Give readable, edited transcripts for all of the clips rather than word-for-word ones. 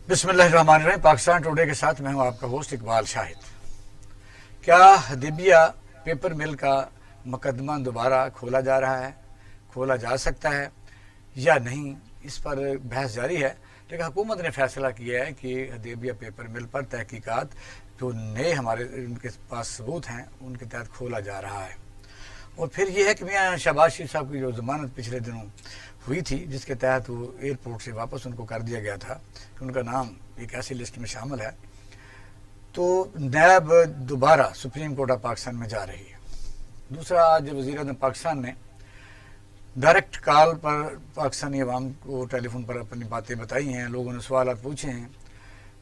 بسم اللہ الرحمن الرحیم۔ پاکستان ٹوڈے کے ساتھ میں ہوں آپ کا ہوسٹ اقبال شاہد۔ کیا حدیبیہ پیپر مل کا مقدمہ دوبارہ کھولا جا رہا ہے، کھولا جا سکتا ہے یا نہیں، اس پر بحث جاری ہے، لیکن حکومت نے فیصلہ کیا ہے کہ حدیبیہ پیپر مل پر تحقیقات جو نئے ہمارے ان کے پاس ثبوت ہیں ان کے تحت کھولا جا رہا ہے۔ اور پھر یہ ہے کہ میاں شہباز شریف صاحب کی جو ضمانت پچھلے دنوں ہوئی تھی، جس کے تحت وہ ایئرپورٹ سے واپس ان کو کر دیا گیا تھا کہ ان کا نام ایک ایسی لسٹ میں شامل ہے، تو نیب دوبارہ سپریم کورٹ آف پاکستان میں جا رہی ہے۔ دوسرا، آج وزیر اعظم پاکستان نے ڈائریکٹ کال پر پاکستانی عوام کو ٹیلی فون پر اپنی باتیں بتائی ہیں، لوگوں نے سوالات پوچھے ہیں،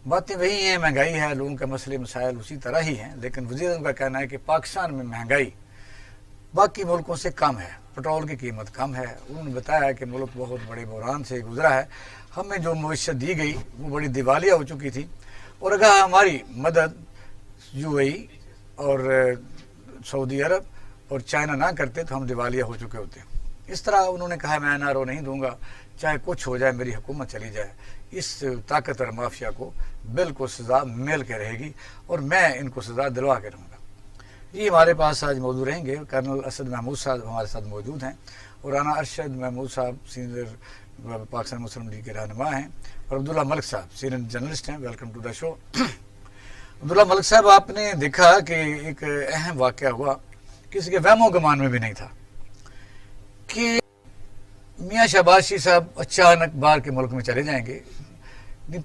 باتیں وہی ہیں، مہنگائی ہے، لوگوں کے مسئلے مسائل اسی طرح ہی ہیں، لیکن وزیر اعظم کا کہنا ہے کہ پاکستان میں مہنگائی باقی ملکوں سے کم ہے، پٹرول کی قیمت کم ہے۔ انہوں نے بتایا کہ ملک بہت بڑے بحران سے گزرا ہے، ہمیں جو معیشت دی گئی وہ بڑی دیوالیہ ہو چکی تھی، اور اگر ہماری مدد یو اے ای اور سعودی عرب اور چائنا نہ کرتے تو ہم دیوالیہ ہو چکے ہوتے۔ اس طرح انہوں نے کہا میں NRO نہیں دوں گا، چاہے کچھ ہو جائے، میری حکومت چلی جائے، اس طاقتور مافیا کو بالکل سزا مل کے رہے گی اور میں ان کو سزا دلوا کے رہوں گا۔ یہ ہمارے پاس آج موجود رہیں گے۔ کرنل اسد محمود صاحب ہمارے ساتھ موجود ہیں، اور رانا ارشد محمود صاحب سینئر پاکستان مسلم لیگ کے رہنما ہیں، اور عبداللہ ملک صاحب سینئر جرنلسٹ ہیں۔ ویلکم ٹو دا شو۔ عبداللہ ملک صاحب، آپ نے دیکھا کہ ایک اہم واقعہ ہوا، کسی کے وہم و گمان میں بھی نہیں تھا کہ میاں شہباز شریف صاحب اچانک باہر کے ملک میں چلے جائیں گے۔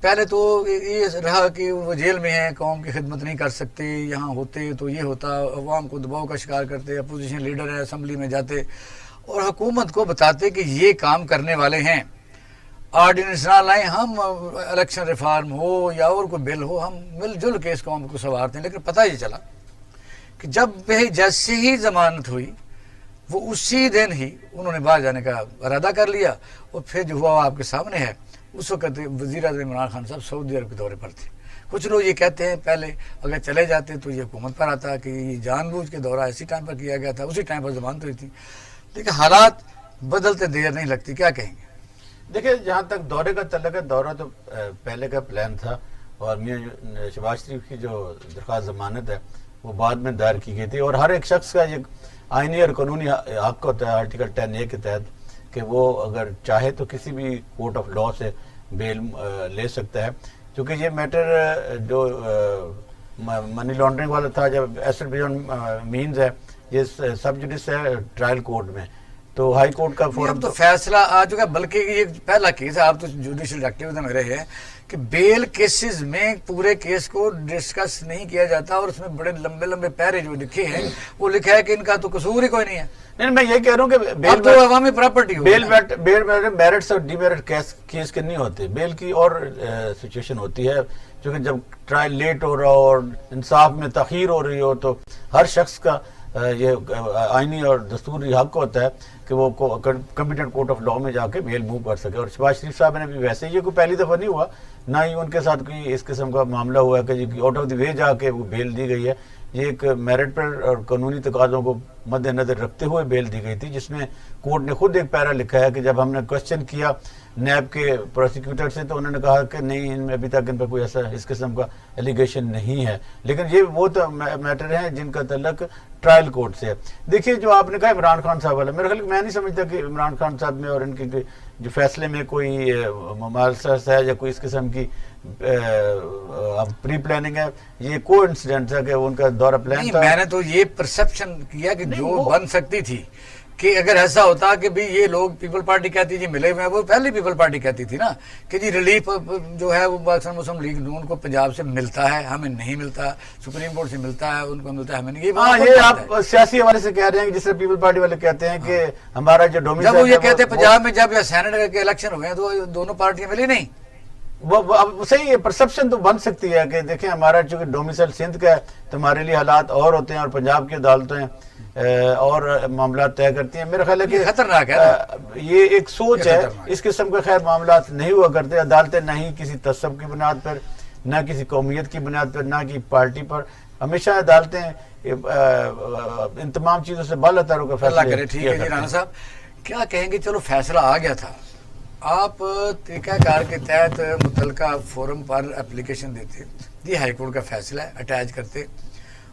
پہلے تو یہ رہا کہ وہ جیل میں ہیں، قوم کی خدمت نہیں کر سکتے، یہاں ہوتے تو یہ ہوتا، عوام کو دباؤ کا شکار کرتے، اپوزیشن لیڈر ہیں، اسمبلی میں جاتے اور حکومت کو بتاتے کہ یہ کام کرنے والے ہیں، آرڈیننس نہ لائیں، ہم الیکشن ریفارم ہو یا اور کوئی بل ہو، ہم مل جل کے اس قوم کو سنوارتے ہیں۔ لیکن پتہ یہ چلا کہ جب جیسے ہی ضمانت ہوئی، وہ اسی دن ہی انہوں نے باہر جانے کا ارادہ کر لیا، اور پھر جو ہوا آپ کے سامنے ہے۔ اس وقت وزیر اعظم عمران خان صاحب سعودی عرب کے دورے پر تھے۔ کچھ لوگ یہ کہتے ہیں پہلے اگر چلے جاتے تو یہ حکومت پر آتا کہ یہ جان بوجھ کے دورہ اسی ٹائم پر کیا گیا تھا، اسی ٹائم پر ضمانت ہوئی تھی، لیکن حالات بدلتے دیر نہیں لگتی۔ کیا کہیں گے؟ دیکھیں، جہاں تک دورے کا تعلق ہے، دورہ تو پہلے کا پلان تھا، اور میاں شہباز شریف کی جو درخواست ضمانت ہے وہ بعد میں دائر کی گئی تھی، اور ہر ایک شخص کا یہ آئینی اور قانونی حق ہوتا ہے آرٹیکل 10A کے تحت کہ وہ اگر چاہے تو کسی بھی کورٹ آف لا سے بیل لے سکتا ہے، کیونکہ یہ میٹر جو منی لانڈرنگ والا تھا، جب ایسٹ بیونڈ مینز ہے، یہ سب جوڈس ہے ٹرائل کورٹ میں، تو ہائی کورٹ کا فورم تو فیصلہ آ چکا، بلکہ یہ پہلا کیس ہے، آپ تو جوڈیشل ایکٹیویزم میں رہے ہیں کہ بیل کیسز میں پورے کیس کو ڈسکس نہیں کیا جاتا، اور اس میں بڑے لمبے لمبے پیرے جو لکھے ہیں وہ لکھا ہے کہ ان کا تو قصور ہی کوئی نہیں ہے۔ نہیں، میں یہ کہہ رہا ہوں کہ بیل تو عوامی پراپرٹی ہو، بیل میرٹس اور ڈی میرٹ کیس کے نہیں ہوتے، بیل کی اور سچویشن ہوتی ہے، کیونکہ جب ٹرائل لیٹ ہو رہا ہو اور انصاف میں تاخیر ہو رہی ہو تو ہر شخص کا یہ آئینی اور دستوری حق ہوتا ہے کہ وہ کمپیٹنٹ کورٹ آف لا میں جا کے بیل موو کر سکے، اور شہباز شریف صاحب نے بھی ویسے یہ کوئی پہلی دفعہ نہیں ہوا، نہ ہی ان کے ساتھ کوئی اس قسم کا معاملہ ہوا ہے کہ آؤٹ آف دی وے جا کے وہ بیل دی گئی ہے۔ یہ ایک میرٹ پر اور قانونی تقاضوں کو مد نظر رکھتے ہوئے بیل دی گئی تھی، جس میں کورٹ نے خود ایک پیرا لکھا ہے کہ جب ہم نے کوشچن کیا نیب کے پروسیکیوٹر سے تو انہوں نے کہا کہ نہیں، ان میں ابھی تک ان پہ کوئی ایسا اس قسم کا ایلیگیشن نہیں ہے، لیکن یہ وہ تو میٹر ہیں جن کا تعلق ٹرائل کورٹ سے ہے۔ دیکھیے، جو آپ نے کہا عمران خان صاحب والا، میرے خیال میں نہیں سمجھتا کہ عمران خان صاحب میں اور ان کے جو فیصلے میں کوئی مماثلت ہے یا کوئی اس قسم کی پری پلاننگ ہے، یہ کو انسیڈنٹ ہے کہ ان کا دورہ پلان تھا۔ میں نے تو یہ پرسپشن کیا کہ جو بن سکتی تھی کہ اگر ایسا ہوتا کہ بھی یہ لوگ پیپل پارٹی کہتی جی ملے ہوئے ہیں، وہ پہلے پیپل پارٹی کہتی تھی نا کہ جی ریلیف جو ہے وہ پاکستان مسلم لیگ نون کو پنجاب سے ملتا ہے، ہمیں نہیں ملتا، سپریم کورٹ سے ملتا ہے، ان کو ملتا ہے، ہمیں نہیں۔ یہ آپ سیاسی حوالے سے کہہ رہے ہیں، جس سے پیپل پارٹی والے کہتے ہیں کہ ہمارا جو ڈومیسائل، جب وہ یہ کہتے ہیں پنجاب میں جب یا سینٹ کے الیکشن ہوئے ہیں تو دونوں پارٹیاں ملی نہیں، وہ صحیح پرسپشن تو بن سکتی ہے کہ دیکھیں ہمارا چونکہ ڈومیسائل سندھ کا ہے تو ہمارے لیے حالات اور ہوتے ہیں، اور پنجاب کی عدالتیں اور معاملات طے کرتی ہیں۔ میرا خیال ہے کہ خطرناک ہے، یہ ایک سوچ ہے، اس قسم کے خیر معاملات نہیں ہوا کرتے، عدالتیں نہ ہی کسی تعصب کی بنیاد پر، نہ کسی قومیت کی بنیاد پر، نہ کی پارٹی پر، ہمیشہ عدالتیں ان تمام چیزوں سے بالا تر ہو کر اللہ کرے۔ ٹھیک ہے جی رانا صاحب، کیا کہیں گے؟ چلو فیصلہ آ گیا تھا، آپ طریقہ کار کے تحت متعلقہ فورم پر اپلیکیشن دیتے، یہ ہائی کورٹ کا فیصلہ ہے، اٹیچ کرتے،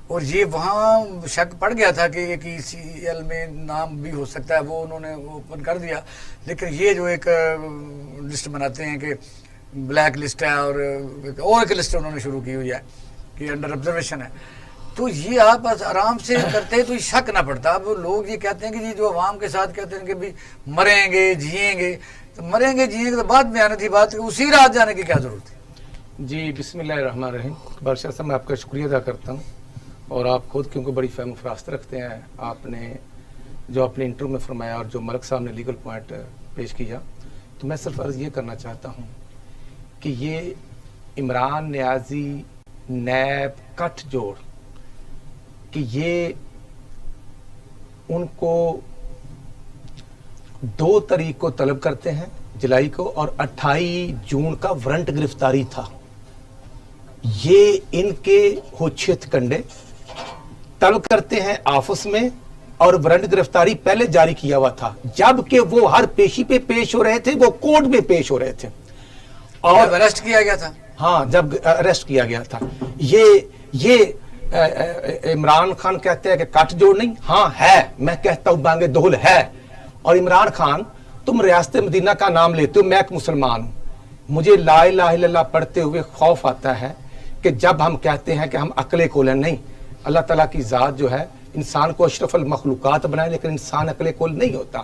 اور یہ وہاں شک پڑ گیا تھا کہ یہ کسی ایل میں نام بھی ہو سکتا ہے، وہ انہوں نے اوپن کر دیا، لیکن یہ جو ایک لسٹ بناتے ہیں کہ بلیک لسٹ ہے اور ایک لسٹ انہوں نے شروع کی ہوئی ہے کہ انڈر آبزرویشن ہے، تو یہ آپ آرام سے کرتے تو یہ شک نہ پڑتا۔ اب لوگ یہ کہتے ہیں کہ یہ جو عوام کے ساتھ کہتے ہیں کہ بھی مریں گے جئیں گے، تو مریں گے جئیں گے تو بعد میں آنے تھی بات، اسی رات جانے کی کیا ضرورت ہے؟ جی بسم اللہ الرحمن الرحیم۔ بادشاہ صاحب میں آپ کا شکریہ ادا کرتا ہوں، اور آپ خود کیونکہ بڑی فہم و فراست رکھتے ہیں، آپ نے جو اپنے انٹرویو میں فرمایا اور جو ملک صاحب نے لیگل پوائنٹ پیش کیا، تو میں صرف عرض یہ کرنا چاہتا ہوں کہ یہ عمران نیازی نیب کٹ جوڑ کہ یہ ان کو 2 تاریخ کو طلب کرتے ہیں جولائی کو، اور 28 جون کا وارنٹ گرفتاری تھا، یہ ان کے ہوچھت کنڈے طلب کرتے ہیں آفس میں، اور وارنٹ گرفتاری پہلے جاری کیا ہوا تھا، جبکہ وہ ہر پیشی پہ پیش ہو رہے تھے، وہ کورٹ میں پیش ہو رہے تھے، اور اریسٹ کیا گیا تھا۔ ہاں جب اریسٹ کیا گیا تھا۔ یہ عمران خان کہتے ہیں کہ کٹ جوڑ نہیں، ہاں ہے، میں کہتا ہوں بانگے دہل ہے۔ اور عمران خان تم ریاست مدینہ کا نام لیتے ہو، میں ایک مسلمان ہوں، مجھے لا الہ الا اللہ پڑھتے ہوئے خوف آتا ہے کہ جب ہم کہتے ہیں کہ ہم عقل کل نہیں، اللہ تعالیٰ کی ذات جو ہے انسان کو اشرف المخلوقات بنائے، لیکن انسان عقل کل نہیں ہوتا۔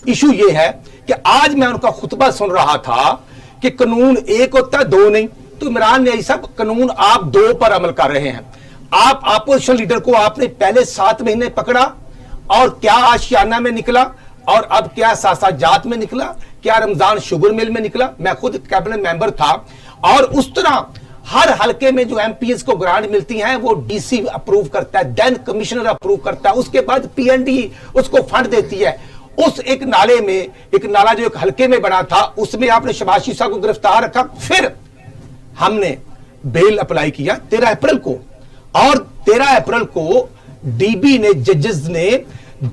ایشو یہ ہے کہ آج میں ان کا خطبہ سن رہا تھا کہ قانون ایک ہوتا ہے 2 نہیں، تو عمران نے سب قانون آپ 2 پر عمل کر رہے ہیں۔ آپ اپوزیشن لیڈر کو آپ نے پہلے 7 مہینے پکڑا، اور کیا آشیانہ میں نکلا، اور اب کیا ساساجات میں نکلا، کیا رمضان شوگر مل میں نکلا۔ میں خود کیبنٹ ممبر تھا، اور اس طرح ہر حلقے میں جو ایم پی ایس کو گرانٹ ملتی ہیں وہ ڈی سی اپروو کرتا ہے، دین کمشنر اپروو کرتا ہے، اس کے بعد پی این ڈی اس کو فنڈ دیتی ہے۔ اس ایک نالے میں، ایک نالا جو ایک حلقے میں بنا تھا، اس میں آپ نے شہباز شریف صاحب کو گرفتار رکھا، پھر ہم نے بیل اپلائی کیا 13 اپریل کو، اور 13 اپریل کو ڈی بی نے، ججز نے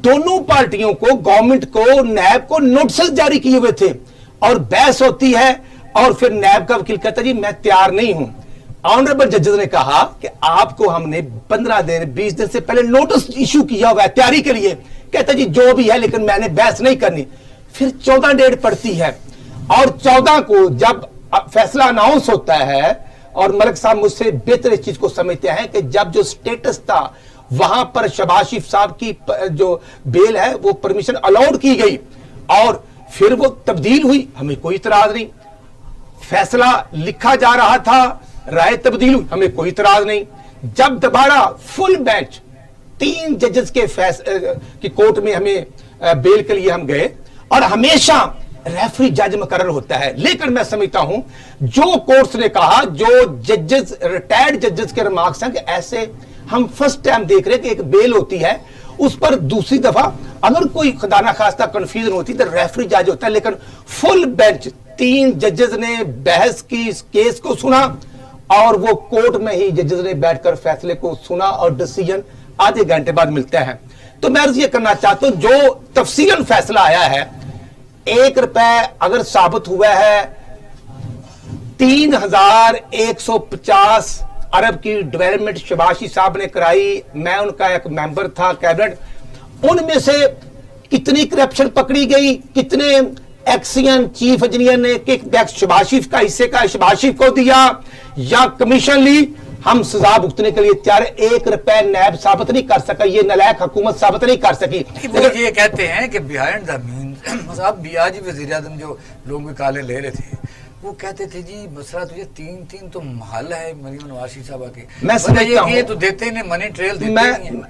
دونوں پارٹیوں کو، گورنمنٹ کو، نیب کو نوٹسز جاری کیے ہوئے تھے، اور بحث ہوتی ہے، اور پھر نیب کا وکیل کہتا جی میں تیار نہیں ہوں۔ آنریبل ججز نے کہا کہ آپ کو ہم نے 15 دن 20 دن سے پہلے نوٹس ایشو کیا ہوا ہے تیاری کے لیے، کہتا جی جو بھی ہے لیکن میں نے بحث نہیں کرنی۔ پھر 14 ڈیٹ پڑتی ہے، اور 14 کو جب فیصلہ اناؤنس ہوتا ہے، اور ملک صاحب مجھ سے بہتر اس چیز کو سمجھتے ہیں کہ جب جو سٹیٹس تھا وہاں پر شہباز شریف صاحب کی جو بیل ہے وہ پرمیشن الاؤڈ کی گئی، اور پھر وہ تبدیل ہوئی، ہمیں کوئی اعتراض نہیں۔ فیصلہ لکھا جا رہا تھا، رائے تبدیل ہوئی، ہمیں کوئی اعتراض نہیں۔ جب دوبارہ فل بینچ 3 ججز کے کورٹ میں ہمیں بیل کے لیے ہم گئے، اور ہمیشہ ریفری جج مقرر ہوتا ہے، لیکن میں سمجھتا ہوں جو کورٹس نے کہا، جو ججز ریٹائرڈ ججز کے ریمارکس ہیں کہ ایسے ہم فرسٹ ٹائم دیکھ رہے کہ ایک بیل ہوتی ہے، اس پر دوسری دفعہ اگر کوئی خدا نخواستہ کنفیوژن ہوتی تو ریفری جج ہوتا ہے، لیکن فل بینچ 3 ججز نے بحث کی، اس کیس کو سنا، اور وہ کورٹ میں ہی ججز نے بیٹھ کر فیصلے کو سنا، اور ڈیسیجن آدھے گھنٹے بعد ملتا ہے۔ تو میں عرض یہ کرنا چاہتا ہوں جو تفصیلاً فیصلہ آیا ہے، 1 روپے اگر ثابت ہوا ہے 3150 ارب کی ڈیولپمنٹ شہباز شریف صاحب نے کرائی، میں ان کا ایک ممبر تھا کیبنٹ، ان میں سے کتنی کرپشن پکڑی گئی، کتنے ایکسین چیف انجینئر نے کک بیک شہباز شریف کا حصے کا شہباز شریف کو دیا یا کمیشن لی، ہم سزا بھگتنے کے لیے تیار ہے۔ 1 روپے نیب ثابت نہیں کر سکا، یہ نالائق حکومت ثابت نہیں کر سکی۔ وہ یہ کہتے ہیں کہ بیہائنڈ دا مینز، اب بھی آج وزیر اعظم جو لوگوں کے کالے لے رہے تھے، وہ کہتے تھے جی مسئلہ تو یہ 3 تو محل ہے مریم نواز شریف صاحبہ کے، میں سمجھتا ہوں یہ تو دیتے نہیں، منی ٹریل دیتے میں نہیں ہیں۔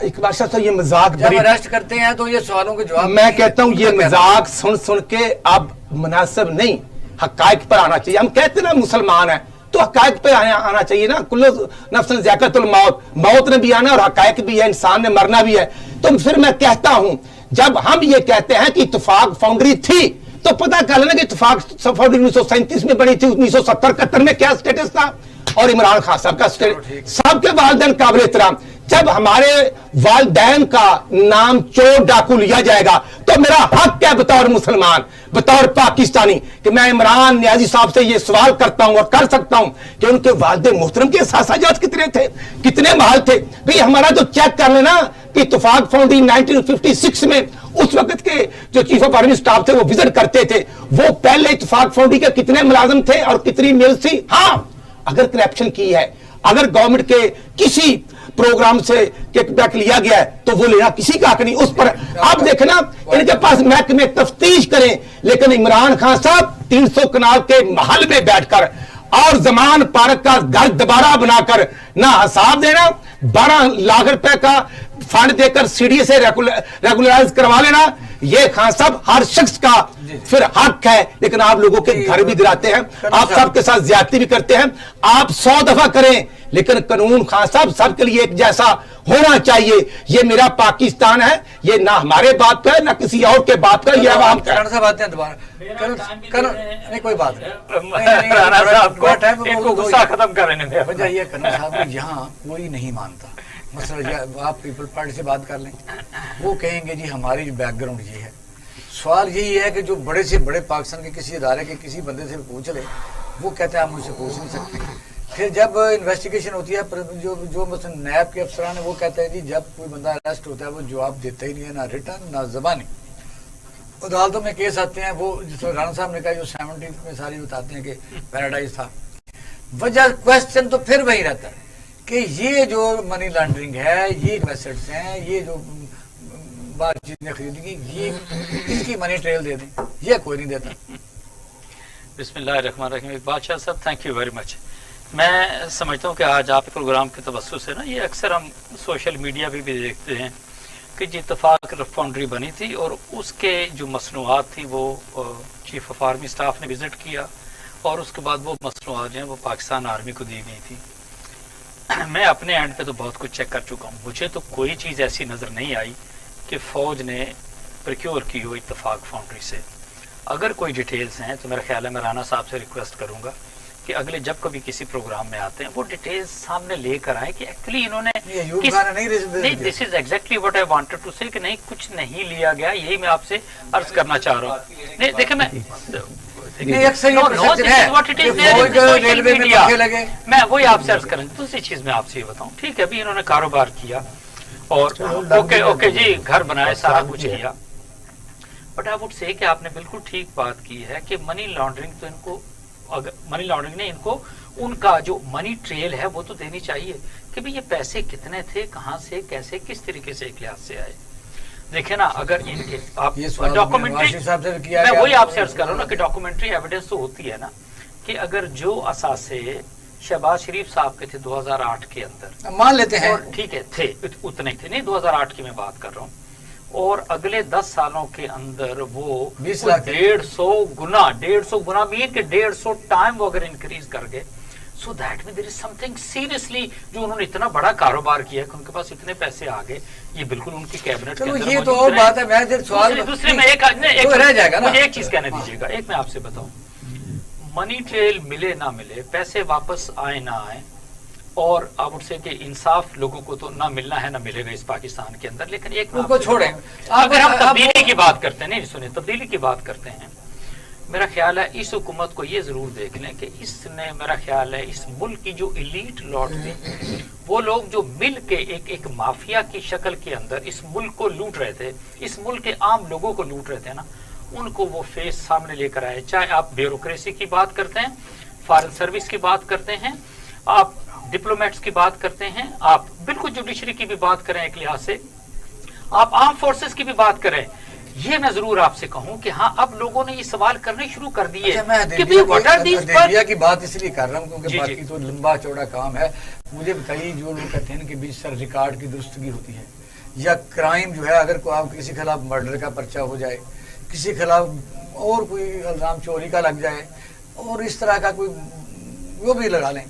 اقبال شاہ صاحب یہ مذاق جب اریسٹ کرتے ہیں تو یہ سوالوں کے جواب میں کہتا ہوں یہ مذاق سن کے اب مناسب نہیں، حقائق پر آنا چاہیے۔ ہم کہتے ہیں نا مسلمان ہیں تو حقائق پہ آنا چاہیے نا، کل نفس ذائقۃ الموت، موت نے بھی آنا اور حقائق بھی ہے، انسان نے مرنا بھی ہے۔ تو پھر میں کہتا ہوں جب ہم یہ کہتے ہیں کہ اتفاق فاؤنڈری تھی تو پتہ کر لینا کہ اتفاق فاؤنڈری 1937 میں بنی تھی، 1970-71 میں کیا سٹیٹس تھا، اور عمران خان صاحب کا سٹیٹس، سب کے والدین قابل احترام۔ جب ہمارے والدین کا نام چور ڈاکو لیا جائے گا تو میرا حق ہے بطور مسلمان، بطور پاکستانی، کہ میں عمران نیازی صاحب سے یہ سوال کرتا ہوں اور کر سکتا ہوں کہ ان کے والد محترم کے اثاثہ جات کتنے تھے، کتنے محل تھے؟ بھئی ہمارا تو چیک کر لینا کہ اتفاق فاؤنڈری 1956 میں اس وقت کے جو چیف آف آرمی سٹاف تھے وہ وزٹ کرتے تھے، وہ پہلے اتفاق فاؤنڈری کے کتنے ملازم تھے اور کتنی میل تھی؟ ہاں، اگر کرپشن کی ہے، اگر گورنمنٹ کے کسی پروگرام سے کک بیک لیا گیا ہے تو وہ لینا کسی کا حق نہیں اس پر. آپ دیکھنا ان کے پاس محکمے تفتیش کریں، لیکن عمران خان صاحب 300 کنال کے محل میں بیٹھ کر اور زمان پارک کا گھر دوبارہ بنا کر نہ حساب دینا، 12 لاکھ روپے کا فنڈ دے کر سی ڈی اے سے ریگولرائز کروا لینا، یہ خان صاحب ہر شخص کا پھر حق ہے، لیکن آپ لوگوں کے گھر بھی گراتے ہیں، آپ سب کے ساتھ زیادتی بھی کرتے ہیں. آپ 100 دفعہ کریں لیکن قانون خان صاحب سب کے لیے ایک جیسا ہونا چاہیے. یہ میرا پاکستان ہے، یہ نہ ہمارے بات کا ہے نہ کسی اور کے بات کا، یہ عوام کا ہے. صاحب آتے ہیں دوبارہ نہیں کوئی بات غصہ ختم کر رہے ہیں. وجہ یہ کرنا صاحب یہاں کوئی نہیں مانتا. مثلا آپ پیپل پارٹی سے بات کر لیں، وہ کہیں گے جی ہماری جو بیک گراؤنڈ یہ ہے. سوال یہی ہے کہ جو بڑے سے بڑے پاکستان کے کسی ادارے کے کسی بندے سے پوچھ لے، وہ کہتے ہیں آپ مجھ سے پوچھ نہیں سکتے. پھر جب انویسٹیگیشن ہوتی ہے جو مثلا نیب کے افسران ہیں وہ کہتے ہیں جی جب کوئی بندہ اریسٹ ہوتا ہے وہ جواب دیتا ہی نہیں ہے، نہ ریٹن نہ زبانی. عدالتوں میں کیس آتے ہیں، وہ جس طرح رانا صاحب نے کہا جو 70 میں ساری بتاتے ہیں کہ پیراڈائز تھا. وجہ کوشچن تو پھر وہی رہتا ہے کہ یہ جو منی لانڈرنگ ہے، یہ انویسٹرز ہیں، یہ جو بات چیز نے خریدی گی، یہ اس کی منی ٹریل دے دیں، یہ کوئی نہیں دیتا. بسم اللہ الرحمن الرحیم. بادشاہ صاحب تھینک یو ویری مچ. میں سمجھتا ہوں کہ آج آپ کے پروگرام کے توسط سے نا یہ اکثر ہم سوشل میڈیا پہ بھی دیکھتے ہیں کہ جی اتفاق فاؤنڈری بنی تھی اور اس کے جو مصنوعات تھی وہ چیف آف آرمی سٹاف نے وزٹ کیا اور اس کے بعد وہ مصنوعات جو ہیں وہ پاکستان آرمی کو دی گئی تھی. میں اپنے اینڈ پہ تو بہت کچھ چیک کر چکا ہوں، مجھے تو کوئی چیز ایسی نظر نہیں آئی کہ فوج نے پریکیور کی ہو اتفاق فاؤنڈری سے. اگر کوئی ڈیٹیلز ہیں تو میرا خیال ہے میں رانا صاحب سے ریکویسٹ کروں گا کہ اگلے جب کبھی کسی پروگرام میں آتے ہیں وہ ڈیٹیلز سامنے لے کر آئیں کہ ایکچولی انہوں نے this is exactly what I wanted to say کہ نہیں کچھ نہیں لیا گیا. یہی میں آپ سے عرض کرنا چاہ رہا ہوں. نہیں دیکھیں میں وہی آپ سے عرض کریں. دوسری چیز میں آپ سے یہ بتاؤں، ٹھیک ہے ابھی انہوں نے کاروبار کیا اور اوکے جی گھر بنائے سارا کچھ کیا، بٹ آئی وڈ سے کہ آپ نے بالکل ٹھیک بات کی ہے کہ منی لانڈرنگ تو ان کو منی لانڈرنگ نے ان کو ان کا جو منی ٹریل ہے وہ تو دینی چاہیے کہ بھئی یہ پیسے کتنے تھے، کہاں سے، کیسے، کس طریقے سے ایک لحاظ سے آئے. دیکھیں نا اگر ان کے آپ ڈاکومنٹری، میں وہی آپ سے عرض کر رہا ہوں نا کہ ڈاکومنٹری ایویڈنس تو ہوتی ہے نا کہ اگر جو اثاثے شہباز شریف صاحب کے تھے 2008 کے اندر مان لیتے ہیں ٹھیک ہے تھے، اتنے تھے نہیں، 2008 کی میں بات کر رہا ہوں، اور اگلے 10 سالوں کے اندر وہ 150 گنا بھی ہے کہ 150 ٹائم وہ اگر انکریز کر گئے. سو دیٹ میں دیر از سم تھنگ سیریسلی جو انہوں نے اتنا بڑا کاروبار کیا ہے کہ ان کے پاس اتنے پیسے آ گئے. یہ بالکل ان کی کیبنٹ کے اندر یہ تو اور بات ہے. میں سوال دوسرے میں رہ جائے گا، مجھے ایک چیز کہنے دیجیے گا، ایک میں آپ سے بتاؤں، منی ٹریل ملے نہ ملے، پیسے واپس آئے نہ آئے، اور آپ اٹھ سے کہ انصاف لوگوں کو تو نہ ملنا ہے نہ ملے گا اس پاکستان کے اندر. لیکن ایک کو چھوڑیں، اگر ہم تبدیلی کی بات کرتے ہیں، نہیں سنیں، تبدیلی کی بات کرتے ہیں، میرا خیال ہے اس حکومت کو یہ ضرور دیکھ لیں کہ اس نے میرا خیال ہے اس ملک کی جو ایلیٹ لاٹ تھی، وہ لوگ جو مل کے ایک مافیا کی شکل کے اندر اس ملک کو لوٹ رہے تھے، اس ملک کے عام لوگوں کو لوٹ رہے تھے نا، ان کو وہ فیس سامنے لے کر آئے. چاہے آپ بیوروکریسی کی بات کرتے ہیں، فارن سروس کی بات کرتے ہیں، آپ ڈپلومیٹس کی بات کرتے ہیں، آپ بالکل جوڈیشری کی بھی بات کریں ایک لحاظ سے، آپ آرم فورسز کی بھی بات کریں. یہ میں ضرور آپ سے کہوں کہ ہاں اب لوگوں نے یہ سوال کرنے شروع کر دیے کہ دیبیا کی بات اس لیے کر رہا ہوں کیونکہ باقی تو لمبا چوڑا کام ہے. مجھے بتائیے جو لوگ کہتے ہیں کہ بیچ سر ریکارڈ کی درستگی ہوتی ہے یا کرائم جو ہے، اگر کوئی آپ کسی خلاف مرڈر کا پرچہ ہو جائے، کسی خلاف اور کوئی الزام چوری کا لگ جائے اور اس طرح کا کوئی وہ بھی لگا لیں،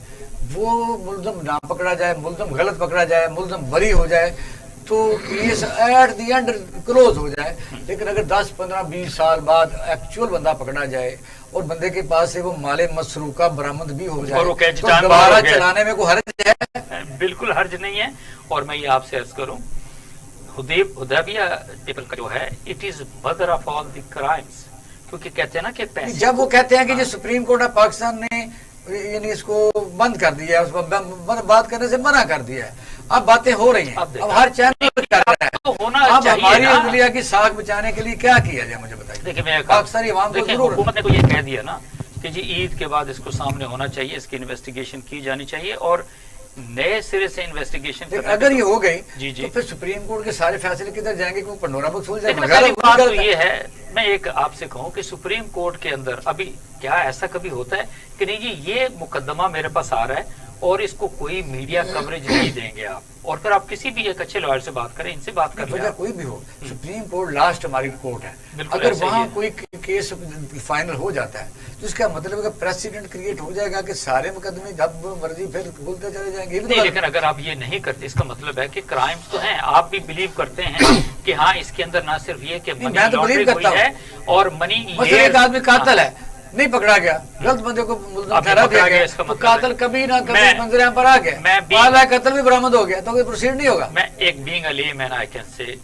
وہ ملزم نہ پکڑا جائے، ملزم غلط پکڑا جائے، ملزم بری ہو جائے، تو case at the end close ہو جائے. لیکن اگر 10 15 20 سال بعد ایکچوئل بندہ پکڑا جائے اور بندے کے پاس سے وہ مال مسروقہ برآمد بھی ہو جائے تو دوبارہ چلانے میں کوئی حرج ہے؟ بالکل حرج نہیں ہے. اور میں یہ آپ سے عرض کروں حدیبیہ پیپر کا جو ہے it is mother of all the crimes. کیونکہ کہتے ہیں نا کہ پیسے جب وہ کہتے ہیں کہ جو سپریم کورٹ آف پاکستان نے یعنی اس کو بند کر دیا ہے, اس کو بات کرنے سے منع کر دیا ہے, اب باتیں ہو رہی ہیں, اب ہر چینل کر رہا ہے, اب ہماری عدلیہ کی ساکھ بچانے کے لیے کیا کیا جائے مجھے بتائیے. دیکھیں پاکستانی عوام کو ضرور حکومت نے تو یہ کہہ دیا نا کہ جی عید کے بعد اس کو سامنے ہونا چاہیے, اس کی انویسٹیگیشن کی جانی چاہیے اور نئے سرے سے انویسٹیگیشن. اگر یہ ہو گئی جی تو پھر سپریم کورٹ کے سارے فیصلے کدھر جائیں گے, کیونکہ پنڈورا بکس کھل لیکن جائے پہلی بات تو یہ ہے, میں ایک آپ سے کہوں کہ سپریم کورٹ کے اندر ابھی کیا ایسا کبھی ہوتا ہے کہ نہیں جی یہ مقدمہ میرے پاس آ رہا ہے اور اس کو کوئی میڈیا کوریج نہیں دیں گے آپ, اور پھر آپ کسی بھی ایک اچھے لائر سے بات کریں, ان سے بات کریں. وجہ کوئی بھی ہو, سپریم کورٹ لاسٹ ہماری کورٹ ہے, اگر وہاں کوئی کیس فائنل ہو جاتا ہے تو اس کا مطلب ہے کہ پریسیڈنٹ کریٹ ہو جائے گا کہ سارے مقدمے جب مرضی پھر کھلتے چلے جائیں گے. نہیں, لیکن اگر آپ یہ نہیں کرتے اس کا مطلب ہے کہ کرائمز تو ہیں, آپ بھی بلیو کرتے ہیں کہ ہاں اس کے اندر نہ صرف یہ کہ منی لانڈرنگ ہوئی ہے اور منی مثلا ایک آدمی قاتل ہے, نہیں پکڑا گیا, غلط بندے کو ملزم ٹھہرا دیا گیا, تو قاتل کبھی نہ کبھی منظر عام پر آ گیا, بالا قتل بھی برآمد ہو گیا, تو کوئی پروسیڈ نہیں ہوگا. میں ایک بینگ اے لے مین آئی کین سے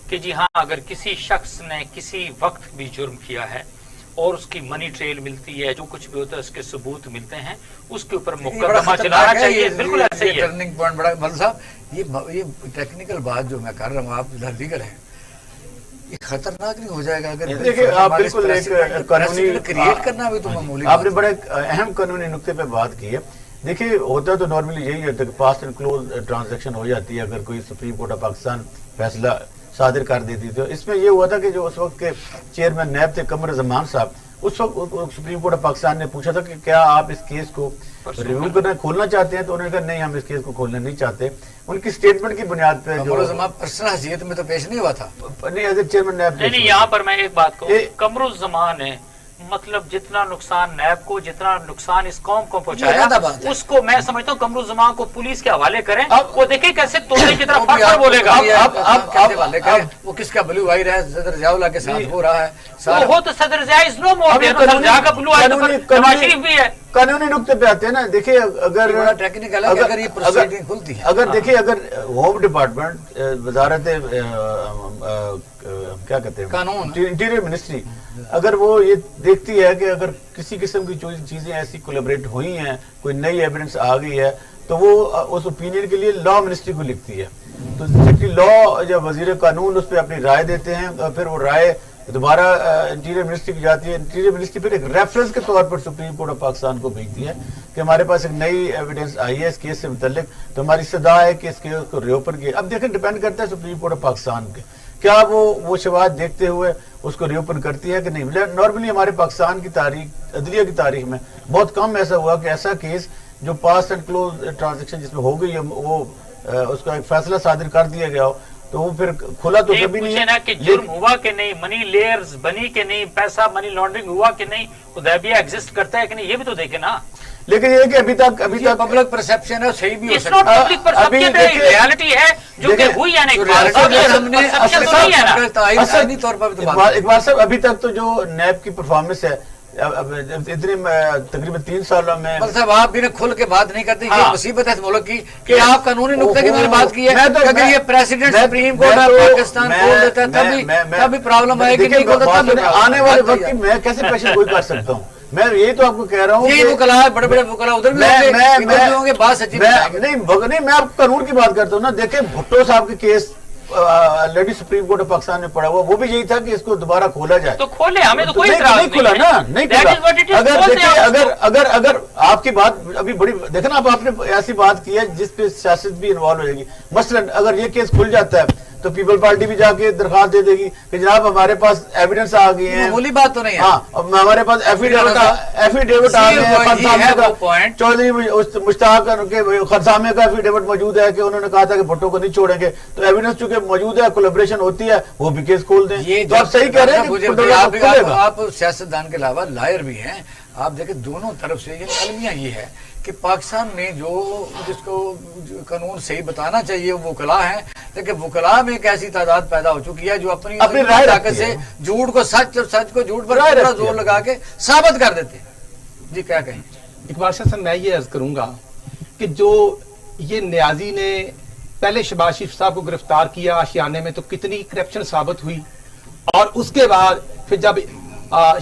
کہ جی ہاں اگر کسی شخص نے کسی وقت بھی جرم کیا ہے اور اس کی منی ٹریل ملتی ہے, جو کچھ بھی ہوتا ہے اس کے ثبوت ملتے ہیں, اس کے اوپر مقدمہ چلانا چاہیے. بالکل ایسے ہی ہے. ٹرننگ پوائنٹ بڑا مل صاحب, یہ ٹیکنیکل بات جو میں کر رہا ہوں, آپ ادھر دیگر ہیں, یہ خطرناک نہیں ہو جائے گا اگر دیکھیں آپ بالکل ایک قانونی کریٹ کرنا بھی تو معمولی آپ نے بڑے اہم قانونی نقطے پہ بات کی ہے. دیکھیے ہوتا تو نارملی یہی ہوتا ہے کہ پاس اینڈ کلوز ٹرانزیکشن ہو جاتی ہے اگر کوئی سپریم کورٹ آف پاکستان فیصلہ صادر کر دیتی. تو اس میں یہ ہوا تھا کہ جو اس وقت کے چیئرمین نیب تھے قمر زمان صاحب, اس وقت سپریم کورٹ آف پاکستان نے پوچھا تھا کہ کیا آپ اس کیس کو ریویو کرنا کھولنا چاہتے ہیں, تو انہوں نے کہا نہیں ہم اس کیس کو کھولنا نہیں چاہتے. ان کی سٹیٹمنٹ کی بنیاد پہ جو پرسنل حیثیت میں تو پیش نہیں ہوا تھا, نہیں ایز اے چیئرمین نیب. نہیں یہاں پر میں ایک بات کہوں, قمر الزمان ہے مطلب جتنا نقصان نیب کو, جتنا نقصان اس قوم کو پہنچایا, اس کو میں سمجھتا ہوں قمر الزمان کو پولیس کے حوالے کریں, وہ دیکھیں کیسے توڑنے کی طرف پکڑ بولے گا. وہ کس کا بلو آئی رہا ہے, صدر ضیاء اللہ کے ساتھ ہو رہا ہے, وہ تو صدر ضیاء از نو مور, صدر ضیاء کا بلو آئی تو نواز شریف بھی ہے. قانونی نقطے پہ آتے ہیں نا. دیکھیے اگر ٹیکنیکل ہے, اگر یہ پروسیڈنگ کھلتی ہے, اگر دیکھیے اگر ہوم ڈپارٹمنٹ وزارت کیا کہتے ہیں قانون انٹیریئر منسٹری اگر وہ یہ دیکھتی ہے کہ اگر کسی قسم کی چیزیں ایسی کولیبریٹ ہوئی ہیں, کوئی نئی ایویڈنس آ گئی ہے, تو وہ اس اوپینین کے لیے لا منسٹری کو لکھتی ہے. تو لا یا وزیر قانون اس پہ اپنی رائے دیتے ہیں, اور پھر وہ رائے دوبارہ انٹیریئر منسٹری کی جاتی ہے. انٹیریئر منسٹری پھر ایک ریفرنس کے طور پر سپریم کورٹ آف پاکستان کو بھیجتی ہے کہ ہمارے پاس ایک نئی ایویڈنس آئی ہے اس کیس سے متعلق, تو ہماری استدعا ہے کہ اس کیس کو ریوپن کیا. اب دیکھیں ڈیپینڈ کرتا ہے سپریم کورٹ آف پاکستان کے, کیا وہ شواہد دیکھتے ہوئے اس کو ریوپن کرتی ہے کہ نہیں. نارملی ہمارے پاکستان کی تاریخ, عدلیہ کی تاریخ میں بہت کم ایسا ہوا کہ ایسا کیس جو پاس اینڈ کلوز ٹرانزیکشن جس میں ہو گئی ہے وہ اس کا ایک فیصلہ صادر کر دیا گیا ہو, تو وہ پھر کھلا تو کبھی نہیں ہے. کہ جرم ہوا کہ نہیں, منی لیئرز بنی کہ نہیں, پیسہ منی لانڈرنگ ہوا کہ نہیں, حدیبیہ ایگزسٹ کرتا ہے کہ نہیں, یہ بھی تو دیکھیں نا. لیکن یہ کہ ابھی تک پبلک پرسپشن ہے, صحیح بھی ہو سکتا ہے, پبلک پرسپشن ہے, ریالٹی ہے جو کہ ہوئی ہے نہیں. اقبال صاحب ابھی تک تو جو نیب کی پرفارمنس ہے اتنے تقریباً 3 سالوں میں, صاحب آپ بھی کھل کے بات نہیں کرتے, یہ مصیبت ہے ملک کی کہ آپ قانونی نقطے کی میں نے بات کی ہے. اگر یہ president supreme court of Pakistan کھول دیتا ہے تبھی پرابلم آئے گی. نہیں کھولتا تب آنے والے وقت کی میں کیسے پیشن گوئی کر سکتا ہوں. میں یہی تو آپ کو کہہ رہا ہوں, یہی وکلا ہے, بڑے بڑے وکلا ادھر بھی ہوں گے, بات سچی نہیں. میں آپ قانون کی بات کرتا ہوں نا. دیکھیں بھٹو صاحب کے case lady supreme court of Pakistan میں پڑا ہوا, وہ بھی یہی تھا کہ اس کو دوبارہ کھولا جائے. تو کھولے, ہمیں تو کوئی اعتراض نہیں کھولا نا, نہیں کھولا. اگر آپ کی بات ابھی بڑی دیکھیں نا, آپ نے ایسی بات کی ہے جس پہ سیاست بھی انوالو ہو جائے گی. مثلاً اگر یہ کیس کھل جاتا ہے تو پیپل پارٹی بھی جا کے درخواست دے دے گی کہ جناب ہمارے پاس ایویڈنس آ گئی ہے. معمولی بات تو نہیں ہے. ہاں, ہمارے پاس ایفیڈیوٹ آ گئے ہیں, چودھری مشتاق خرسامے کا ایفیڈیوٹ موجود ہے کہ انہوں نے کہا تھا کہ بھٹو کو نہیں چھوڑیں گے, تو ایویڈنس چونکہ موجود ہے, کولیبریشن ہوتی ہے, وہ بھی کیس کھول دیں. تو آپ صحیح کہہ رہے ہیں. آپ سیاستدان کے علاوہ لائر بھی ہیں, آپ دیکھیں دونوں طرف سے یہ المیہ یہ ہے کہ پاکستان میں جو جس کو قانون صحیح بتانا چاہیے وہ وکلا ہیں، لیکن وکلا میں ایک ایسی تعداد پیدا ہو چکی ہے جو اپنی رائے طاقت سے جھوٹ کو سچ اور سچ کو جھوٹ پر پورا زور لگا کے ثابت کر دیتے ہیں. جی کیا کہیں؟ اقبال شاہ صاحب میں یہ عرض کروں گا کہ جو یہ نیازی نے پہلے شہباز شریف صاحب کو گرفتار کیا آشیانے میں تو کتنی کرپشن ثابت ہوئی، اور اس کے بعد پھر جب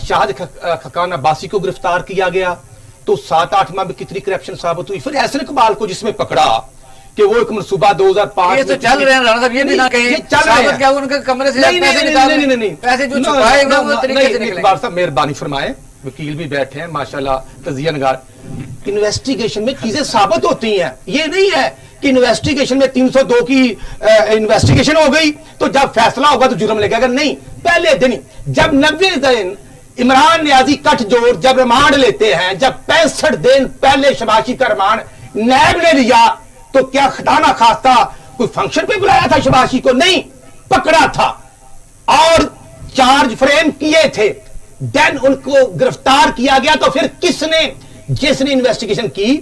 شاہد خقان عباسی کو گرفتار کیا گیا تو 7-8 ماہ میں کتنی کرپشن ثابت ہوئی. پھر احسن اقبال کو جس میں پکڑا کہ وہ ایک منصوبہ 2005 یہ تو چل رہے ہیں رانا صاحب، یہ بھی نہ کہیں ثابت کیا ان کے کمرے سے پیسے نکالے، پیسے جو چھپائے ہوئے وہ طریقے سے نکلے. اقبال صاحب مہربانی فرمائیں، وکیل بھی بیٹھے ہیں ماشاءاللہ تجزیہ نگار. انویسٹیگیشن میں چیزیں ثابت ہوتی ہیں، یہ نہیں ہے کہ انویسٹیگیشن میں 302 کی انویسٹیگیشن ہو گئی تو جب فیصلہ ہوگا تو جرم لگے گا. نہیں، پہلے دن جب 90 دن عمران نیازی کٹ جوڑ جب ریمانڈ لیتے ہیں، جب 65 دن پہلے شہباز شریف کا ریمانڈ نیب نے لیا تو کیا خدا نہ خواستہ کوئی فنکشن پہ بلایا تھا شہباز شریف کو؟ نہیں، پکڑا تھا اور چارج فریم کیے تھے، دین ان کو گرفتار کیا گیا. تو پھر کس نے، جس نے انویسٹیگیشن کی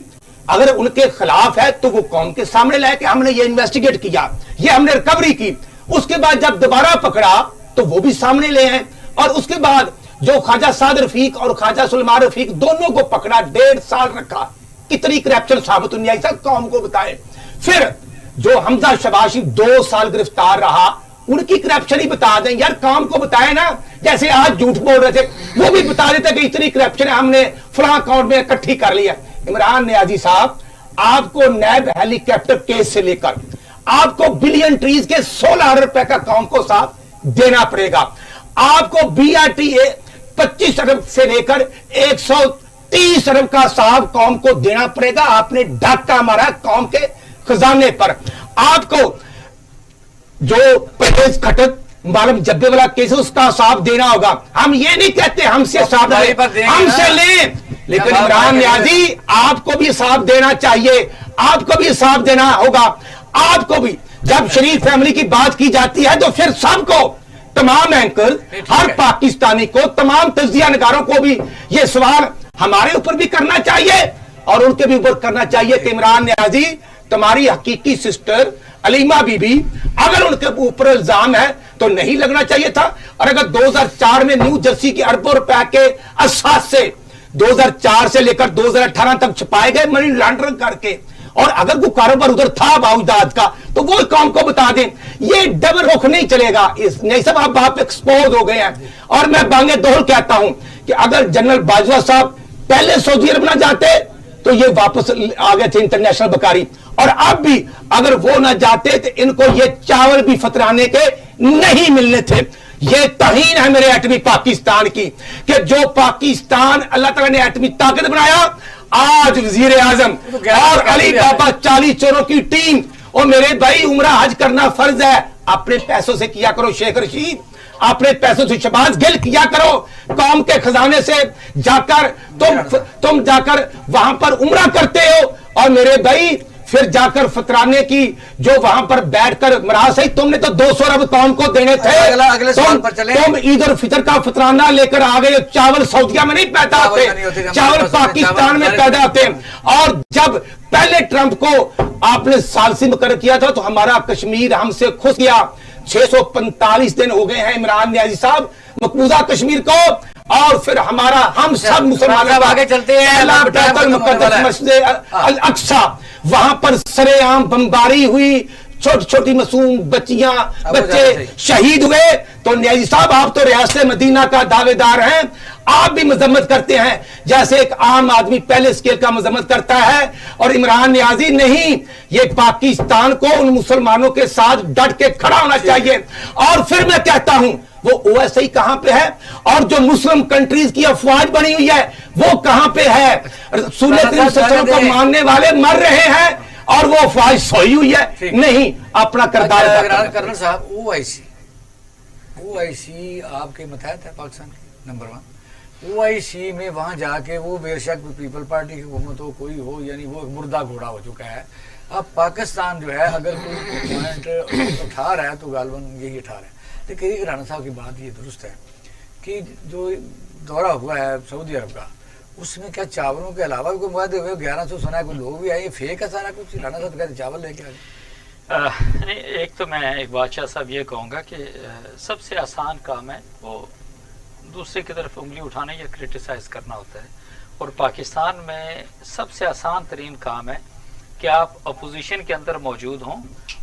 اگر ان کے خلاف ہے تو وہ قوم کے سامنے لائے کہ ہم نے یہ انویسٹیگیٹ کیا، یہ ہم نے ریکوری کی. اس کے بعد جب دوبارہ پکڑا تو وہ بھی سامنے لے ہیں، اور اس کے بعد جو خواجہ سعد رفیق اور خواجہ سلیمان رفیق دونوں کو پکڑا، 1.5 سال رکھا. کتنی کرپشن ثابت ہوئی ایسا قوم کو بتائے. پھر جو حمزہ شہباز شریف 2 سال گرفتار رہا، ان کی کرپشن ہی بتا دیں یار، کام کو بتائے نا. جیسے آج جھوٹ بول رہے تھے وہ بھی بتا دیتے کہ اتنی کرپشن ہم نے فلاں اکاؤنٹ میں اکٹھی کر لیا. عمران نیازی صاحب، آپ کو نیب ہیلی کاپٹر کیس سے لے کر آپ کو بلین ٹریز کے 16 ارب روپے کا قوم کو صاحب دینا پڑے گا. آپ کو بی آر ٹی اے 25 ارب سے لے کر 130 ارب کا صاحب قوم کو دینا پڑے گا. آپ نے ڈاکہ مارا قوم کے خزانے پر. آپ کو جو پرویز کھٹک معلوم جبے والا کیس اس کا حساب دینا ہوگا. ہم یہ نہیں کہتے ہم سے حساب لیں، ہم سے لیں، لیکن عمران نیازی آپ کو بھی حساب دینا چاہیے، آپ کو بھی حساب دینا ہوگا. آپ کو بھی جب شریف فیملی کی بات کی جاتی ہے تو پھر سب کو، تمام اینکر، ہر پاکستانی کو، تمام تجزیہ نگاروں کو بھی یہ سوال ہمارے اوپر بھی کرنا چاہیے اور ان کے بھی اوپر کرنا چاہیے کہ عمران نیازی تمہاری حقیقی سسٹر علیمہ بی بی اگر ان کے اوپر الزام ہے تو نہیں لگنا چاہیے تھا. اور اگر 2004 میں نیو جرسی کے اربوں روپے کے اساس سے 2004 سے لے کر 2018 تک چھپائے گئے منی لانڈرنگ کر کے، اور اگر کوئی کاروبار ادھر تھا باؤجداد کا تو وہ قوم کو بتا دیں. یہ ڈبل رخ نہیں چلے گا. نہیں صاحب آپ ایکسپوز ہو گئے ہیں. اور میں بانگے دہل کہتا ہوں کہ اگر جنرل باجوہ صاحب پہلے سعودی عرب نہ جاتے تو یہ واپس آ گئے تھے انٹرنیشنل بکاری، اور اب بھی اگر وہ نہ جاتے تو ان کو یہ چاول بھی فطرانے کے نہیں ملنے تھے. یہ توہین ہے میرے ایٹمی پاکستان کی کہ جو پاکستان اللہ تعالیٰ نے ایٹمی طاقت بنایا، آج وزیر اعظم اور علی بابا 40 چوروں کی ٹیم. اور میرے بھائی عمرہ حج کرنا فرض ہے، اپنے پیسوں سے کیا کرو. شیخ رشید اپنے پیسوں سے، شہباز گل کیا کرو، قوم کے خزانے سے جا کر تم جا کر وہاں پر عمرہ کرتے ہو. اور میرے بھائی پھر جا کر فطرانے کی جو وہاں پر بیٹھ کر مراد صحیح، تم نے تو 200 ارب قوم کو دینے تھے. تم عید الفطر کا فطرانہ لے کر آ گئے. چاول سعودیہ میں نہیں پیدا ہوتے، چاول پاکستان میں پیدا ہوتے ہیں. اور جب پہلے ٹرمپ کو آپ نے ثالثی مقرر کیا تھا تو ہمارا کشمیر ہم سے خس گیا. 645 دن ہو گئے ہیں عمران نیازی صاحب مقبوضہ کشمیر کو، اور پھر ہمارا ہم سب مسلمان آگے چلتے ہیں. مقدس مسجد الاقصی، وہاں پر سرے عام بمباری ہوئی، چھوٹی چھوٹی معصوم بچیاں بچے شہید ہوئے. تو نیازی صاحب آپ تو ریاست مدینہ کا دعوے دار ہیں، آپ بھی مذمت کرتے ہیں جیسے ایک عام آدمی پہلے سکیل کا مذمت کرتا ہے. اور عمران نیازی نہیں، یہ پاکستان کو ان مسلمانوں کے ساتھ ڈٹ کے کھڑا ہونا چاہیے. اور پھر میں کہتا ہوں وہ او ایس آئی کہاں پہ ہے، اور جو مسلم کنٹریز کی افواج بنی ہوئی ہے وہ کہاں پہ ہے. رسول کریم صلی اللہ علیہ وسلم کو ماننے والے مر رہے ہیں اور وہ افواج سوئی ہوئی ہے. نہیں، اپنا کردار. کرنل صاحب، او آئی سی آپ کے متحد ہے پاکستان کی نمبر 1. او آئی سی میں وہاں جا کے وہ بے شک پیپل پارٹی کی حکومت ہو، کوئی ہو، یعنی وہ مردہ گھوڑا ہو چکا ہے. اب پاکستان جو ہے اگر کوئی پوائنٹ اٹھا رہا ہے تو غالباً یہی اٹھا رہا ہے. لیکن رانا صاحب کی بات یہ درست ہے کہ جو دورہ ہوا ہے سعودی عرب کا، اس میں کیا چاولوں کے علاوہ بھی کوئی مواد ہوئے 1100 سنا ہے کوئی لوگ بھی آئے فیک ہے سارا کچھ رانا صاحب کہتے چاول لے کے آئے ایک تو میں ایک بادشاہ صاحب یہ کہوں گا کہ سب سے آسان کام ہے وہ دوسرے کی طرف انگلی اٹھانا یا کرٹیسائز کرنا ہوتا ہے، اور پاکستان میں سب سے آسان ترین کام ہے کہ آپ اپوزیشن کے اندر موجود ہوں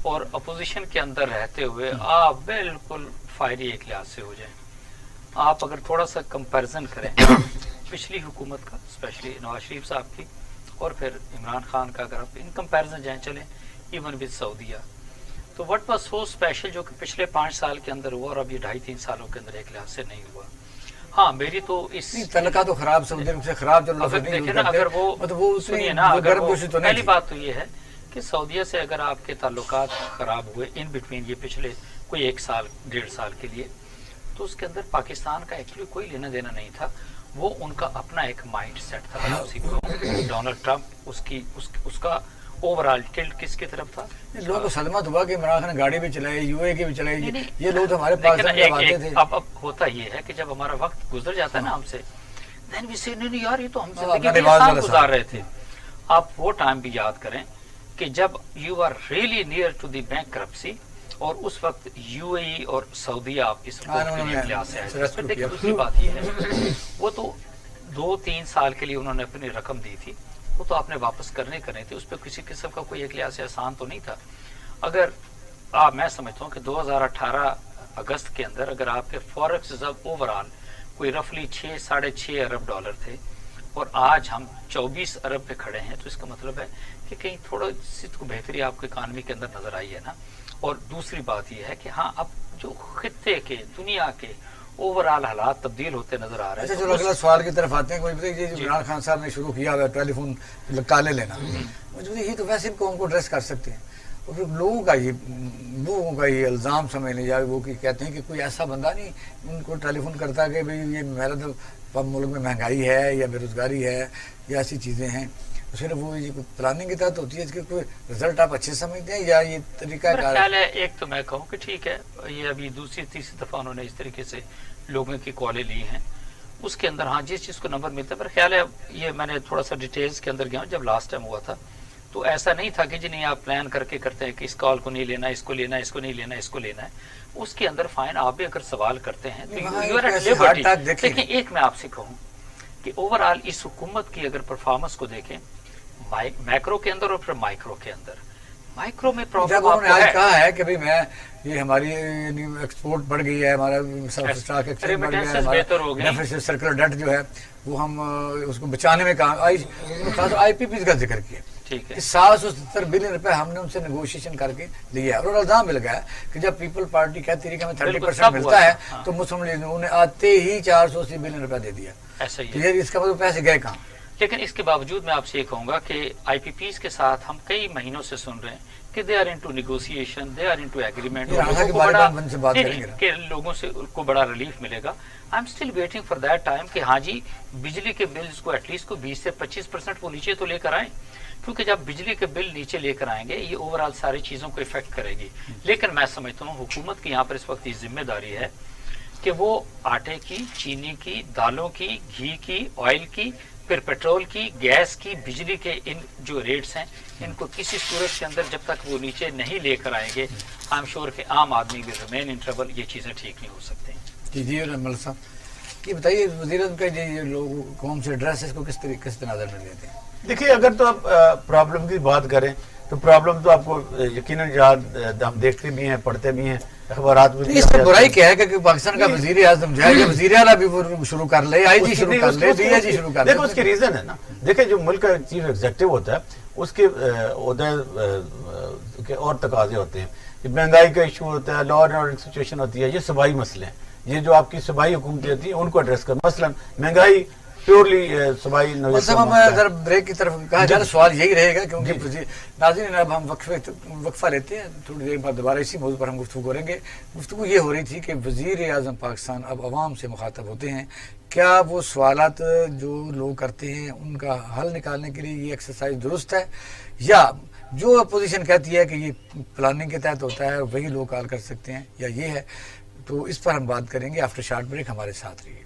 اور اپوزیشن کے اندر رہتے ہوئے آپ بالکل فائری ایک لحاظ سے ہو جائیں. آپ اگر تھوڑا سا کمپیرزن کریں پچھلی حکومت کا اسپیشلی نواز شریف صاحب کی اور پھر عمران خان کا، اگر آپ ان کمپیرزن جائیں چلیں ایون ود سعودیہ، تو وٹ واز سو اسپیشل جو کہ پچھلے 5 سال کے اندر ہوا اور اب یہ 2.5-3 سالوں کے اندر ایک لحاظ سے نہیں ہوا. ہاں میری تو اس تلقا تو خراب سعودی عرب سے خراب جو لفظ نہیں دیکھیں نا، اگر وہ سنیے نا، اگر وہ پہلی بات تو یہ ہے کہ سعودیہ سے اگر آپ کے تعلقات خراب ہوئے ان بٹوین یہ پچھلے کوئی 1 سال 1.5 سال کے لیے، تو اس کے اندر پاکستان کا ایکچولی کوئی لینا دینا نہیں تھا. وہ ان کا اپنا ایک مائنڈ سیٹ تھا. اسی کو ڈونلڈ ٹرمپ اس کا اوور آل ٹلٹ کس کی طرف تھا؟ لوگوں کو صدمہ ہوا کہ عمران خان نے گاڑی بھی چلائی، یو اے کی بھی چلائی، یہ لوگ ہمارے پاس آتے تھے. اب ہوتا یہ ہے کہ جب ہمارا وقت گزر جاتا ہے نا ہم سے، دین وی سے نہیں یار یہ تو ہم زندگی میں آسان گزار رہے تھے. آپ وہ ٹائم بھی یاد کریں کہ جب you are really near to the bankruptcy, اور اس وقت یو اے ای اور سعودیہ آپ کی سپورٹ کے لیے لحاظ سے آئے. دیکھیں دوسری بات یہ ہے وہ تو 2-3 سال کے لیے انہوں نے اپنی رقم دی تھی، وہ تو آپ نے واپس کرنے تھے، اس پہ کسی قسم کا کوئی ایک لحاظ سے آسان تو نہیں تھا. اگر میں سمجھتا ہوں کہ 2018 اگست کے اندر اگر آپ کے فوریکس ریزرو اوور آل کوئی رفلی 6-6.5 ارب ڈالر تھے اور آج ہم 24 ارب پہ کھڑے ہیں، تو اس کا مطلب ہے کہ کہیں تھوڑا سی کو بہتری آپ کو اکانومی کے اندر نظر آئی ہے نا. اور دوسری بات یہ ہے کہ ہاں اب جو خطے کے دنیا کے اوور آل حالات تبدیل ہوتے نظر آ رہے ہیں. چلو اگلا سوال کی طرف آتے ہیں. کوئی عمران خان صاحب نے شروع کیا ہوا ٹیلی فون کالے لینا، مجھے یہ تو ویسے قوم کو ڈریس کر سکتے ہیں، اور پھر لوگوں کا یہ الزام سمجھ لیں یا وہ کہتے ہیں کہ کوئی ایسا بندہ نہیں ان کو ٹیلی فون کرتا کہ بھئی یہ میرا تو ملک میں مہنگائی ہے یا بے روزگاری ہے یا ایسی چیزیں ہیں. پھر وہ پلاننگ کے تحت ہوتی ہے، اس کے کوئی رزلٹ آپ اچھے سمجھتے ہیں یا یہ طریقہ کار؟ خیال ہے ایک تو میں کہوں کہ ٹھیک ہے، یہ ابھی دوسری تیسری دفعہ انہوں نے اس طریقے سے لوگوں کی کالیں لی ہیں، اس کے اندر ہاں جس چیز کو نمبر ملتا ہے. پر خیال ہے یہ میں نے تھوڑا سا ڈیٹیلز کے اندر گیا ہوں، جب لاسٹ ٹائم ہوا تھا تو ایسا نہیں تھا کہ جی نہیں آپ پلان کر کے کرتے ہیں کہ اس کال کو نہیں لینا، اس کو لینا، اس کو نہیں لینا، اس کو لینا ہے. اس کے اندر فائن آپ بھی اگر سوال کرتے ہیں تو یو آر ایٹ لبرٹی. لیکن ایک میں آپ سے کہوں کہ اوور آل اس حکومت کی اگر پرفارمنس کو دیکھیں میکرو کے اندر اور پھر مائکرو کے اندر، مائکرو میں پرابلم جب انہوں نے آج کہا ہے کہ بھئی میں یہ ہماری ایکسپورٹ بڑھ گئی ہے، ہمارا اسٹاک ایکسپورٹ بڑھ گیا ہے، ہمارا ڈیفیسٹ سرکولر ڈیٹ جو ہے وہ ہم اس کو بچانے میں کام آئی پی پیز کا ذکر کیا. ٹھیک ہے، 770 بلین روپے ہم نے ان سے نیگوشیشن کر کے لیا ہے. اور الزام مل گیا کہ جب پیپل پارٹی کہتی رہی کہ ہمیں 30% ملتا ہے تو مسلم لیگ نے آتے ہی 480 بلین روپے دے دیا. ایسا ہی ہے. اس کا مطلب پیسے گئے کہاں؟ لیکن اس کے باوجود میں آپ سے یہ کہوں گا کہ آئی پی پیز کے ساتھ ہم کئی مہینوں سے سن رہے ہیں کہ they are into negotiation, they are into agreement, کہ لوگوں سے کو بڑا ریلیف ملے گا. I am still waiting for that time کہ ہاں جی بجلی کے بلز کو ایٹ لیسٹ کو 20 سے 25% وہ نیچے تو لے کر آئیں، کیونکہ جب بجلی کے بل نیچے لے کر آئیں گے یہ اوور آل ساری چیزوں کو افیکٹ کرے گی. لیکن میں سمجھتا ہوں حکومت کی یہاں پر اس وقت یہ ذمہ داری ہے کہ وہ آٹے کی، چینی کی، دالوں کی، گھی کی، آئل کی، پھر پیٹرول کی، گیس کی، بجلی کے ان جو ریٹس ہیں ان کو کسی صورت کے اندر جب تک وہ نیچے نہیں لے کر آئیں گے آئی ایم شیور کہ عام آدمی بھی ریمین ان ٹربل، یہ چیزیں ٹھیک نہیں ہو سکتی. جی ملک صاحب یہ بتائیے وزیر اعظم کا یہ لوگ قوم سے ڈریس اس کو کس طریقے سے نظر میں دیتے ہیں؟ دیکھیے اگر تو آپ پرابلم کی بات کریں تو پرابلم تو آپ کو یقیناً یاد ہم دیکھتے بھی ہیں، پڑھتے بھی ہیں، اخبارات میں. اس پر برائی کیا ہے کہ پاکستان کا وزیر اعظم جو ہے یہ وزیر اعلیٰ بھی وہ شروع کر لے، آئی جی شروع کر لے، ڈی آئی جی شروع کر لے. دیکھو اس کی ریزن ہے نا، دیکھیں جو ملک کا چیف ایگزیکٹو ہوتا ہے اس کے عہدے کے اور تقاضے ہوتے ہیں. مہنگائی کا ایشو ہوتا ہے، لا اینڈ آرڈر سچویشن ہوتی ہے، یہ صوبائی مسئلے ہیں. یہ جو آپ کی صوبائی حکومتیں ہوتی ہیں ان کو ایڈریس کرنا، مثلا مہنگائی پیورلی صوبائی. ذرا بریک کی طرف کہا جائے سوال یہی رہے گا کیونکہ ناظرین اب ہم وقفہ لیتے ہیں، تھوڑی دیر بعد دوبارہ اسی موضوع پر ہم گفتگو کریں گے. گفتگو یہ ہو رہی تھی کہ وزیر اعظم پاکستان اب عوام سے مخاطب ہوتے ہیں، کیا وہ سوالات جو لوگ کرتے ہیں ان کا حل نکالنے کے لیے یہ ایکسرسائز درست ہے، یا جو اپوزیشن کہتی ہے کہ یہ پلاننگ کے تحت ہوتا ہے وہی لوگ کال کر سکتے ہیں، یا یہ ہے؟ تو اس پر ہم بات کریں گے آفٹر شارٹ بریک. ہمارے ساتھ رہیے گا.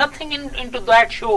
nothing into that show.